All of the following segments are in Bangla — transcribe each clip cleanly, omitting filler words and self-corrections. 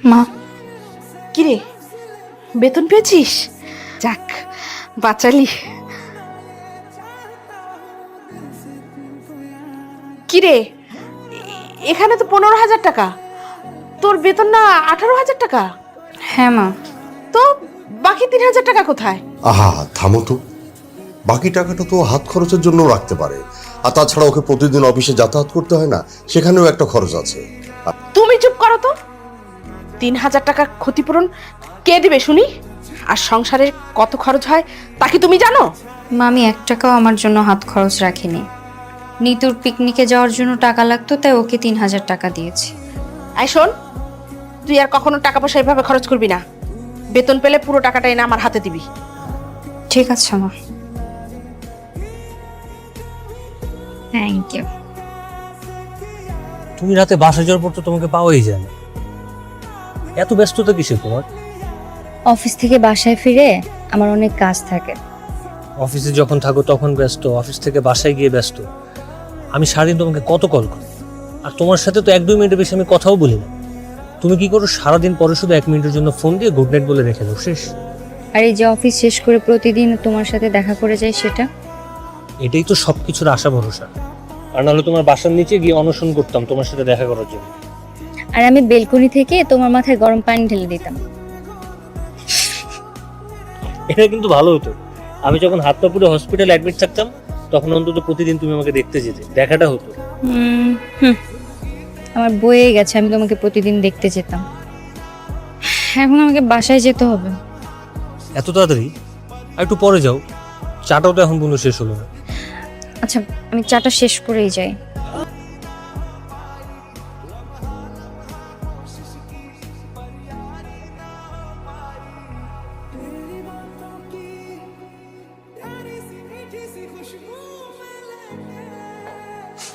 মা, কিরে বেতন পেয়েছিস? যাক বাঁচালি। কিরে এখানে তো 15,000 টাকা, তোর বেতন না 18,000 টাকা? হ্যাঁ মা। তো বাকি 3,000 টাকা কোথায়? আহা থামো তো, বাকি টাকাটা তো হাত খরচের জন্য রাখতে পারে। আর তাছাড়া ওকে প্রতিদিন অফিসে যাতায়াত করতে হয় না, সেখানেও একটা খরচ আছে। তুমি চুপ করো তো। 3,000 টাকা ক্ষতিপূরণ কে দিবে শুনি? আর সংসারের কত খরচ হয় তা কি তুমি জানো? মা, আমি 1 টাকাও আমার জন্য হাত খরচ রাখিনি। নিতুর পিকনিকে যাওয়ার জন্য টাকা লাগতো, তাই ওকে 3,000 টাকা দিয়েছি। আই শোন, তুই আর কখনো টাকা পয়সা এভাবে খরচ করবি না। বেতন পেলে পুরো টাকাটা এনে আমার হাতে দিবি। ঠিক আছে মা। Thank you. তুমি রাতে বাসা যাওয়ার পর তো তোমাকে পাওয়াই যায় না। এত ব্যস্ততা কিসে তোমার? অফিস থেকে বাসায় ফিরে আমার অনেক কাজ থাকে। অফিসে যখন থাকো তখন ব্যস্ত, অফিস থেকে বাসায় গিয়ে ব্যস্ত। আমি সারাদিন তোমাকে কত কল করি, আর তোমার সাথে তো 1-2 মিনিটের বেশি আমি কথাও বলি না। তুমি কি করো, সারাদিন পরে শুধু 1 মিনিটের জন্য ফোন দিয়ে গুড নাইট বলে রেখে দাও, শেষ। আর এই যে অফিস শেষ করে প্রতিদিন তোমার সাথে দেখা করে যাই, সেটা এটাই তো সবকিছুর আশা ভরসা। আর নাহলে তোমার বাসার নিচে গিয়ে অনশন করতাম তোমার সাথে দেখা করার জন্য। আর আমি বেলকনি থেকে তোমার মাথায় গরম পানি ঢেলে দিতাম। এটা কিন্তু ভালো হতো। আমি যখন হাত পা পুরো হসপিটালে অ্যাডমিট থাকতাম, তখন অন্তত প্রতিদিন তুমি আমাকে দেখতে যেতে, দেখাটা হতো। হুম, আমার বয়ে গেছে, আমি তোমাকে প্রতিদিন দেখতে যেতাম। এখন আমাকে বাসায় যেতে হবে। এত তাড়াতাড়ি? আর একটু পরে যাও, চাটাও তো এখন পর্যন্ত শেষ হলো না। আচ্ছা, আমি চাটা শেষ করেই যাই।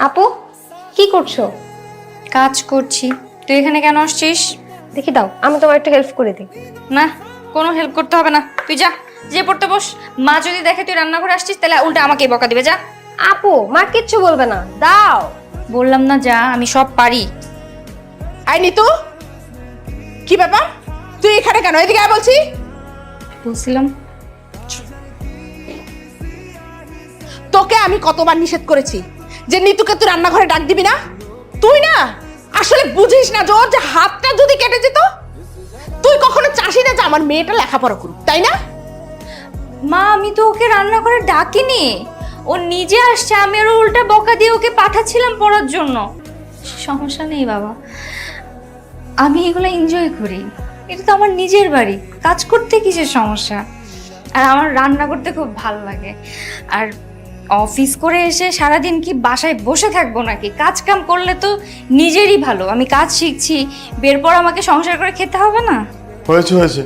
আপু, কি করছো? কাজ করছি। তুই এখানে কেন আসছিস? দেখি দাও, আমি তোমার একটু হেল্প করে দিই। না, কোনো হেল্প করতে হবে না, তুই যা, যে পড়তে বস। মা যদি দেখে তুই রান্নাঘরে আসছিস, তাহলে উল্টা আমাকেই বকা দিবে। যা। আপু, মা কিচ্ছু বলবে না, দাও। বললাম না যা, আমি সব পারি। আই নিতু, কি ব্যাপার? তুই এখানে কেন? এদিকে আয় বলছি। বলছিলাম তোকে আমি কতবার নিষেধ করেছি যে নিতুকে তুই রান্নাঘরে ডাক দিবি না। তুই না আসলে বুঝিস না যে ওর যে হাতটা যদি কেটে যেত। তুই কখনো চাষি না যে আমার মেয়েটা লেখাপড়া করুক, তাই না? মা, আমি তো ওকে রান্নাঘরে ডাকিনি, ও নিজে আসছে। আমি ওর উল্টা বকা দিয়ে ওকে পাঠাচ্ছিলাম পড়ার জন্য। সমস্যা নেই বাবা, আমি এগুলো এনজয় করি। এটা তো আমার নিজের বাড়ি, কাজ করতে কিসের সমস্যা? আর আমার রান্না করতে খুব ভালো লাগে। আর অফিস করে এসে সারাদিন কি বাসায় বসে থাকবো নাকি? কাজ কাম করলে তো নিজেরই ভালো। আমি কাজ শিখছি, বের পর আমাকে সংসার করে খেতে হবে না। হয়েছে হয়েছে,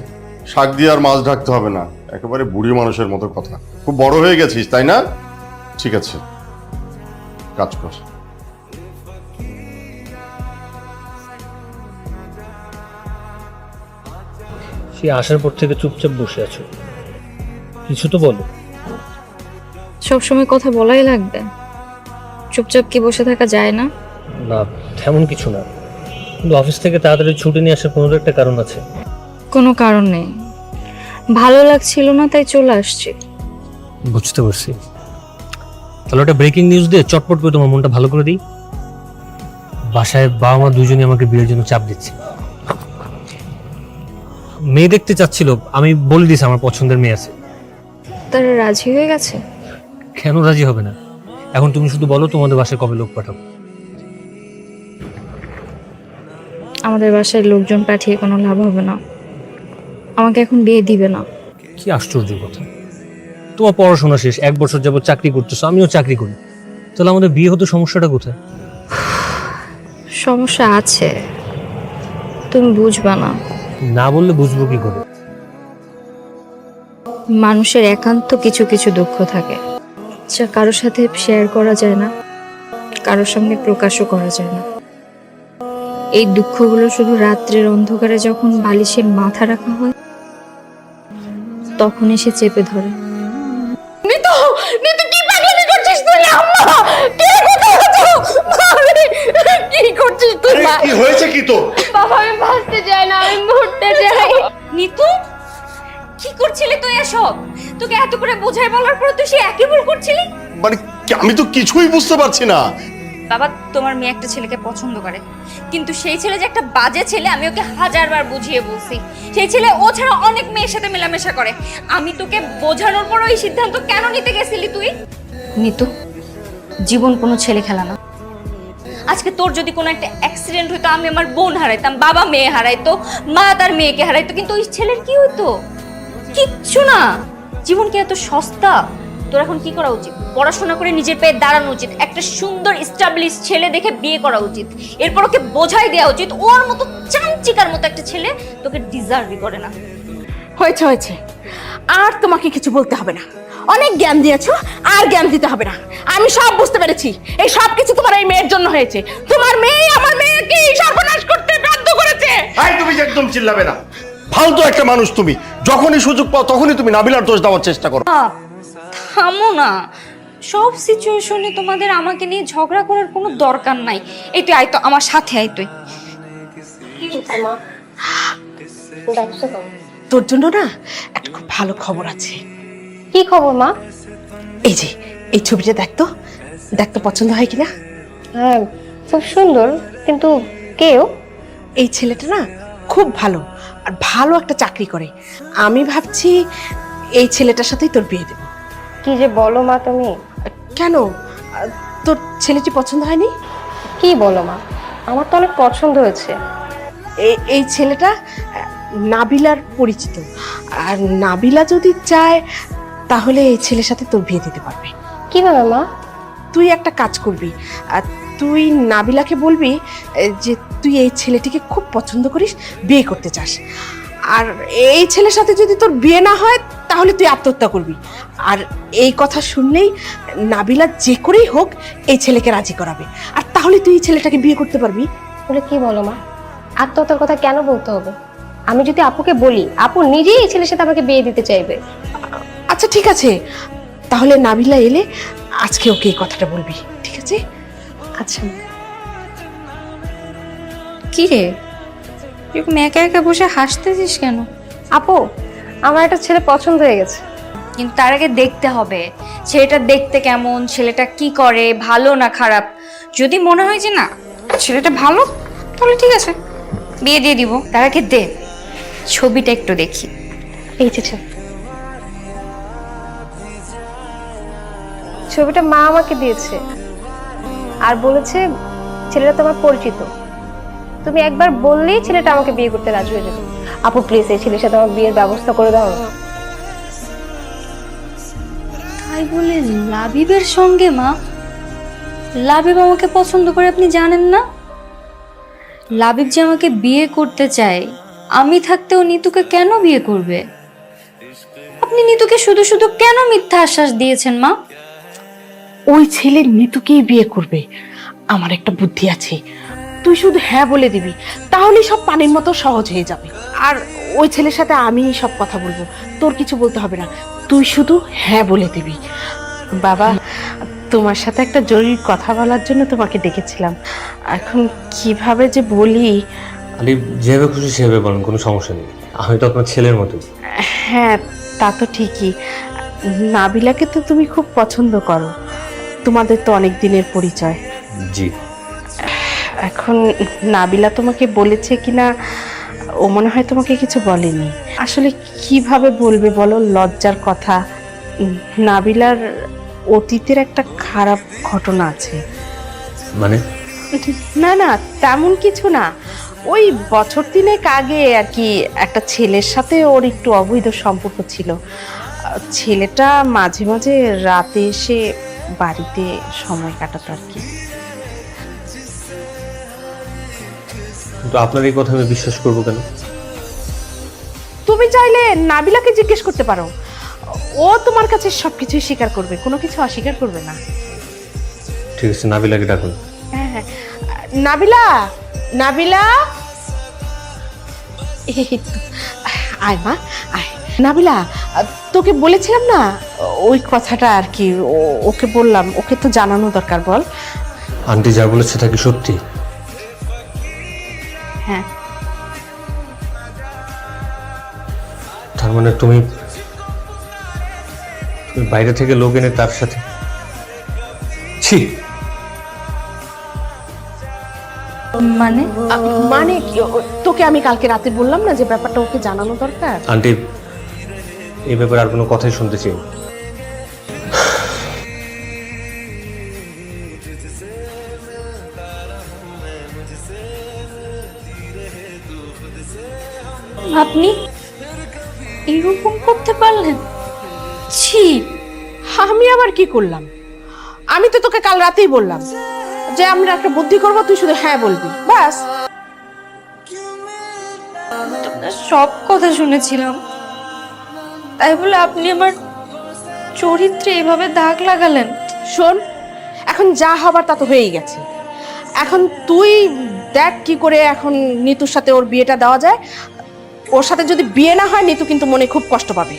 শাক দিয়ে আর মাছ ঢাকতে হবে না। একেবারে বুড়ি মানুষের মতো কথা। খুব বড় হয়ে গেছিস তাই না? ঠিক আছে, কাজ কর। সে আসার পর থেকে চুপচাপ বসে আছো, কিছু তো বলো। সবসময় কথা বলাই লাগবে? চুপচাপ কি বসে থাকা যায় না? না, তেমন কিছু না, কিন্তু অফিস থেকে তাড়াতাড়ি ছুটি নিয়ে আসার কোনো একটা কারণ আছে। কোনো কারণ নেই, ভালো লাগছিল না তাই চলে আসছি। বুঝতে পারছি। তাহলে একটা ব্রেকিং নিউজ দিয়ে চটপট করে তোমার মনটা ভালো করে দিই। বাসায় বাবা মা দুজনই আমাকে বিয়ের জন্য চাপ দিচ্ছে। মেয়ে দেখতে চাচ্ছিল, আমি বলে দিয়েছি আমার পছন্দের মেয়ে আছে। তারা রাজি হয়ে গেছে? কেন রাজি হবে না? এখন তুমি শুধু বলো তোমাদের বাসায় কবে লোক পাঠাবো। আমাদের বাসায় লোকজন পাঠিয়ে কোনো লাভ হবে না, আমাকে এখন বিয়ে দিবে না। কি আশ্চর্য কথা! তোমার পড়াশোনা শেষ, 1 বছর যাবত চাকরি করতেছো, আমিও চাকরি করি, তাহলে আমাদের বিয়ে হতে সমস্যাটা কোথায়? সমস্যা আছে, তুমি বুঝবা না। না বললে বুঝবো কি করে? মানুষের একান্ত কিছু কিছু দুঃখ থাকে, যা কারোর সাথে শেয়ার করা যায় না, কারোর সঙ্গে প্রকাশও করা যায় না। এই দুঃখগুলো শুধু রাত্রের অন্ধকারে যখন বালিশে মাথা রাখা হয়, তখন এসে চেপে ধরে। নিতু, নিতু কি পাগলামি করছিস তুই? আম্মা কে কোথায় আছো? আরে কি কি করছিস তুই আরে, মা? কি হয়েছে কি তো? বাবা আমি ভাসতে চাই না, আমি মরতে চাই। নিতু কি করছিলি তুই এসব? তোকে এত করে বোঝাই বলার পর তুই সে একই ভুল করছিলি? মানে আমি তো কিছুই বুঝতে পারছি না। বাবা তোমার মেয়ে একটা ছেলেকে পছন্দ করে, কিন্তু সেই ছেলে যে একটা বাজে ছেলে আমি ওকে হাজারবার বুঝিয়ে বলছি। সেই ছেলে ও ছাড়া অনেক মেয়ের সাথে মেলামেশা করে। আমি তোকে বোঝানোর পর ওই সিদ্ধান্ত কেন নিতে গেছিলি তুই? নিতু, জীবন কোনো ছেলে খেলা না। আজকে তোর যদি কোনো একটা অ্যাক্সিডেন্ট হতো, আমি আমার বোন হারাইতাম, বাবা মেয়ে হারাইতো, মা তার মেয়েকে হারাইতো, কিন্তু ওই ছেলের কি হতো? কিচ্ছু না। জীবন কি এত সস্তা? তোর এখন কি করা উচিত? পড়াশোনা করে নিজের পায়ে দাঁড়ানো উচিত, একটা সুন্দর এস্টাবলিশ ছেলে দেখে বিয়ে করা উচিত, এরপর ওকে বোঝাই দেওয়া উচিত ওর মতো চামচিকার মতো একটা ছেলে তোকে ডিজার্ভই করে না। হয়েছে হয়েছে, আর তোমাকে কিছু বলতে হবে না। অনেক জ্ঞান দিয়েছো, আর জ্ঞান দিতে হবে না। আমি সব বুঝতে পেরেছি। এই সব কিছু তোমার এই মেয়ের জন্য হয়েছে। তোমার মেয়ে আমার মেয়েকে সর্বনাশ করতে বাধ্য করেছে। এই তুমি যে একদম চিল্লাবে না, ফালতু একটা মানুষ তুমি। যখনই সুযোগ পাও তখনই তুমি নাবিলার দোষ দেওয়ার চেষ্টা করো। থামো না, সব সিচুয়েশনে তোমাদের আমাকে নিয়ে ঝগড়া করার কোনো দরকার নাই। এই তুই আয় তো আমার সাথে, আয় তুই। কি হচ্ছে মা? ডাকছো কেন? তোর জন্য না একটা খুব ভালো খবর আছে। কি খবর মা? এই যে এই ছবিটা দেখ তো পছন্দ হয় কিনা। হ্যাঁ খুব সুন্দর, কিন্তু কেউ? এই ছেলেটা না খুব ভালো, আর ভালো একটা চাকরি করে। আমি ভাবছি এই ছেলেটার সাথেই তোর বিয়ে দেব। কি যে বলো মা তুমি? কেন, তোর ছেলেটি পছন্দ হয়নি? কি বলো মা, আমার তো অনেক পছন্দ হয়েছে। এই ছেলেটা নাবিলার পরিচিত, আর নাবিলা যদি চায় তাহলে এই ছেলের সাথে তোর বিয়ে দিতে পারবে। কিভাবে মা? তুই একটা কাজ করবি, আর তুই নাবিলাকে বলবি যে তুই এই ছেলেটিকে খুব পছন্দ করিস, বিয়ে করতে চাস। আর এই ছেলের সাথে যদি তোর বিয়ে না হয় তাহলে তুই আত্মহত্যা করবি। আর এই কথা শুনলেই নাবিলা যে করেই হোক এই ছেলেকে রাজি করাবে, আর তাহলে তুই এই ছেলেটাকে বিয়ে করতে পারবি। বলে কি বলো মা? আত্মহত্যার কথা কেন বলতে হবে? আমি যদি আপুকে বলি, আপু নিজেই এই ছেলের সাথে আমাকে বিয়ে দিতে চাইবে। আচ্ছা ঠিক আছে, তাহলে নাবিলা এলে আজকে ওকে এই কথাটা বলবি, ঠিক আছে? আচ্ছা। কি রে, এরকম একা একা বসে হাসতেছিস কেন? আপু, আমার একটা ছেলে পছন্দ হয়ে গেছে। কিন্তু তার আগে দেখতে হবে ছেলেটা দেখতে কেমন, ছেলেটা কি করে, ভালো না খারাপ। যদি মনে হয় যে না ছেলেটা ভালো, তাহলে ঠিক আছে, বিয়ে দিয়ে দিব। তার আগে দে ছবিটা একটু দেখি। এই যে ছবিটা মা আমাকে দিয়েছে, আর বলেছে ছেলেটা তোমার পরিচিত। তুমি একবার বললেই ছেলেটা আমাকে বিয়ে করতে রাজি হয়ে যাবে। আপু প্লিজ এই ছেলের সাথে আমার বিয়ের ব্যবস্থা করে দাও। তাই বলে লাবিবের সঙ্গে? মা, লাবিব আমাকে পছন্দ করে আপনি জানেন না? লাবিব যে আমাকে বিয়ে করতে চায়, আমি থাকতেও নিতুকে কেন বিয়ে করবে? আপনি নিতুকে শুধু শুধু কেন মিথ্যা আশ্বাস দিয়েছেন মা? ওই ছেলে নিতুকেই বিয়ে করবে। আমার একটা বুদ্ধি আছে, তুই শুধু হ্যাঁ বলে দিবি, তাহলেই সব পানির মতো সহজ হয়ে যাবে। আর ওই ছেলের সাথে আমি সব কথা বলবো, তোর কিছু বলতে হবে না, তুই শুধু হ্যাঁ বলে দিবি। বাবা, তোমার সাথে একটা জরুরি কথা বলার জন্য তোমাকে ডেকেছিলাম। এখন কিভাবে যে বলি। আলি, যেভাবে খুশি সেভাবে বলেন, কোনো সমস্যা নেই। আমি তো আপনার ছেলের মতো। হ্যাঁ তা তো ঠিকই, নাবিলাকে তো তুমি খুব পছন্দ করো, তোমাদের তো অনেক দিনের পরিচয়। জি। এখন নাবিলা তোমাকে বলেছে কিনা, ও মনে হয় তোমাকে কিছু বলেনি। আসলে কিভাবে বলবে বলো, লজ্জার কথা। নাবিলার অতীতের একটা খারাপ ঘটনা আছে। মানে? না না, তেমন কিছু না। ওই বছর তিনেক আগে আর কি একটা ছেলের সাথে ওর একটু অবৈধ সম্পর্ক ছিল। ছেলেটা মাঝে মাঝে রাতে এসে বাড়িতে সময় কাটাতো আর কি। কিন্তু আপনার এই কথা আমি বিশ্বাস করবো কেন? তুমি চাইলে নাবিলাকে জিজ্ঞেস করতে পারো, ও তোমার কাছে সবকিছুই স্বীকার করবে, কোনো কিছু অস্বীকার করবে না। ঠিক আছে, নাবিলাকে ডাকুন। হ্যাঁ হ্যাঁ, নাবিলা, নাবিলা, এই তো, আয় মা আয়। নাবিলা, তোকে বলেছিলাম না ওই কথাটা আর কি, ওকে বললাম, ওকে তো জানানো দরকার। বল। আন্টি যা বলেছে তা কি সত্যি? হ্যাঁ। তার মানে তুমি বাইরে থেকে লোক এনে তার সাথে, ছি। মানে মানে কি? তোকে আমি কালকে রাতে বললাম না যে ব্যাপারটা ওকে জানানো দরকার। আন্টি, এই ব্যাপারে আর কোনো কথাই শুনতে চাই না। আপনি এরকম করতে পারলেন? ছি। আমি আবার কি করলাম? আমি তো তোকে কাল রাতেই বললাম যে আমরা একটা বুদ্ধি করবো, তুই শুধু হ্যাঁ বলবি, ব্যাস। আপনার সব কথা শুনেছিলাম, তাই বলে আপনি আমার চরিত্রে এভাবে দাগ লাগালেন? শোন, এখন যা হবার তা তো হয়েই গেছে। এখন তুই দেখ কি করে এখন নিতুর সাথে ওর বিয়েটা দেওয়া যায়। ওর সাথে যদি বিয়ে না হয়, নিতু কিন্তু মনে খুব কষ্ট পাবে।